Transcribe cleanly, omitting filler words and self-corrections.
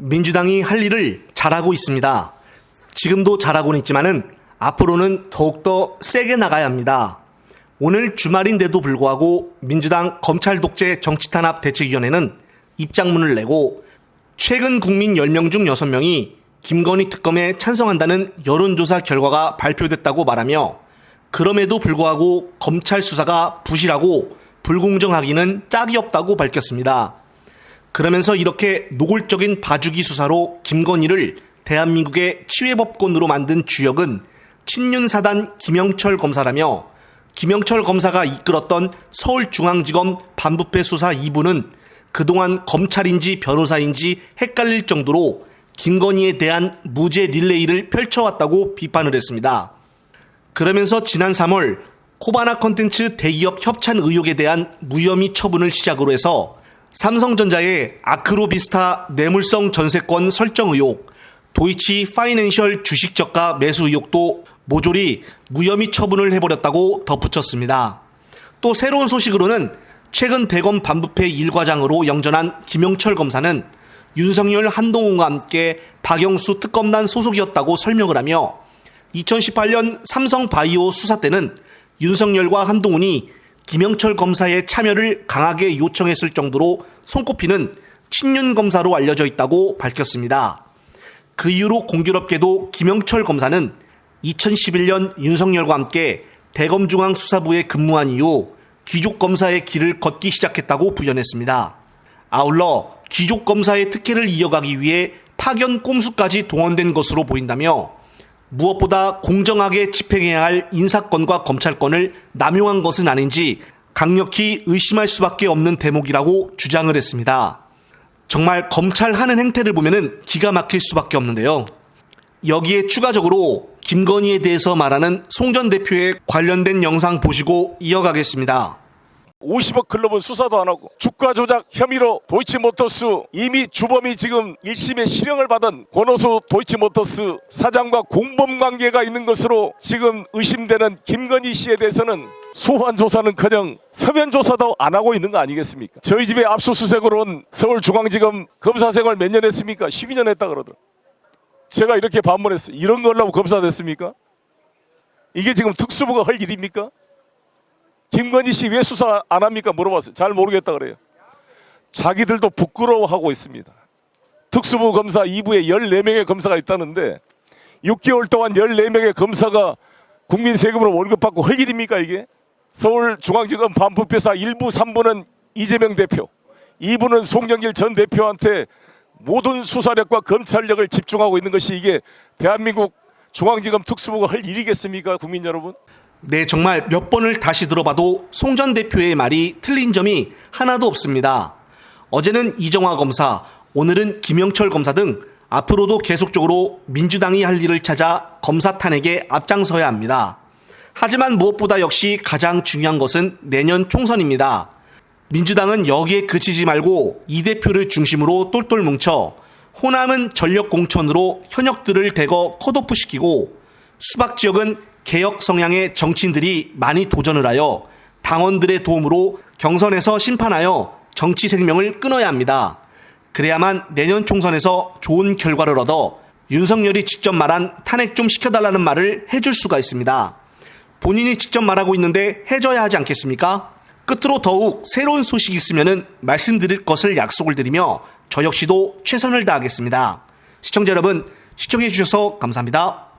민주당이 할 일을 잘하고 있습니다. 지금도 잘하고는 있지만은 앞으로는 더욱더 세게 나가야 합니다. 오늘 주말인데도 불구하고 민주당 검찰 독재 정치탄압 대책위원회는 입장문을 내고 최근 국민 10명 중 6명이 김건희 특검에 찬성한다는 여론조사 결과가 발표됐다고 말하며 그럼에도 불구하고 검찰 수사가 부실하고 불공정하기는 짝이 없다고 밝혔습니다. 그러면서 이렇게 노골적인 봐주기 수사로 김건희를 대한민국의 치외법권으로 만든 주역은 친윤사단 김영철 검사라며 김영철 검사가 이끌었던 서울중앙지검 반부패 수사 2부는 그동안 검찰인지 변호사인지 헷갈릴 정도로 김건희에 대한 무죄 릴레이를 펼쳐왔다고 비판을 했습니다. 그러면서 지난 3월 코바나 컨텐츠 대기업 협찬 의혹에 대한 무혐의 처분을 시작으로 해서 삼성전자의 아크로비스타 뇌물성 전세권 설정 의혹, 도이치 파이낸셜 주식 저가 매수 의혹도 모조리 무혐의 처분을 해버렸다고 덧붙였습니다. 또 새로운 소식으로는 최근 대검 반부패 1과장으로 영전한 김영철 검사는 윤석열, 한동훈과 함께 박영수 특검단 소속이었다고 설명을 하며 2018년 삼성바이오 수사 때는 윤석열과 한동훈이 김영철 검사의 참여를 강하게 요청했을 정도로 손꼽히는 친윤 검사로 알려져 있다고 밝혔습니다. 그 이후로 공교롭게도 김영철 검사는 2011년 윤석열과 함께 대검중앙수사부에 근무한 이후 귀족 검사의 길을 걷기 시작했다고 부연했습니다. 아울러 귀족 검사의 특혜를 이어가기 위해 파견 꼼수까지 동원된 것으로 보인다며 무엇보다 공정하게 집행해야 할 인사권과 검찰권을 남용한 것은 아닌지 강력히 의심할 수밖에 없는 대목이라고 주장을 했습니다. 정말 검찰 하는 행태를 보면은 기가 막힐 수밖에 없는데요. 여기에 추가적으로 김건희에 대해서 말하는 송 전 대표의 관련된 영상 보시고 이어가겠습니다. 50억 클럽은 수사도 안 하고 주가 조작 혐의로 도이치모터스 이미 주범이 지금 1심에 실형을 받은 권오수 도이치모터스 사장과 공범 관계가 있는 것으로 지금 의심되는 김건희 씨에 대해서는 소환 조사는커녕 서면 조사도 안 하고 있는 거 아니겠습니까? 저희 집에 압수수색으로 온 서울중앙지검 검사 생활 몇 년 했습니까? 12년 했다 그러더라고요. 제가 이렇게 반문했어요. 이런 거 하려고 검사 됐습니까? 이게 지금 특수부가 할 일입니까? 김건희 씨 왜 수사 안 합니까? 물어봤어요. 잘 모르겠다 그래요. 자기들도 부끄러워하고 있습니다. 특수부 검사 2부에 14명의 검사가 있다는데 6개월 동안 14명의 검사가 국민 세금으로 월급 받고 할 일입니까 이게? 서울중앙지검 반부패사 1부 3부는 이재명 대표, 2부는 송영길 전 대표한테 모든 수사력과 검찰력을 집중하고 있는 것이 이게 대한민국 중앙지검 특수부가 할 일이겠습니까? 국민 여러분? 네, 정말 몇 번을 다시 들어봐도 송 전 대표의 말이 틀린 점이 하나도 없습니다. 어제는 이정화 검사, 오늘은 김영철 검사 등 앞으로도 계속적으로 민주당이 할 일을 찾아 검사 탄핵에 앞장서야 합니다. 하지만 무엇보다 역시 가장 중요한 것은 내년 총선입니다. 민주당은 여기에 그치지 말고 이 대표를 중심으로 똘똘 뭉쳐 호남은 전력 공천으로 현역들을 대거 컷오프시키고 수박 지역은 개혁 성향의 정치인들이 많이 도전을 하여 당원들의 도움으로 경선에서 심판하여 정치 생명을 끊어야 합니다. 그래야만 내년 총선에서 좋은 결과를 얻어 윤석열이 직접 말한 탄핵 좀 시켜달라는 말을 해줄 수가 있습니다. 본인이 직접 말하고 있는데 해줘야 하지 않겠습니까? 끝으로 더욱 새로운 소식이 있으면 말씀드릴 것을 약속을 드리며 저 역시도 최선을 다하겠습니다. 시청자 여러분, 시청해 주셔서 감사합니다.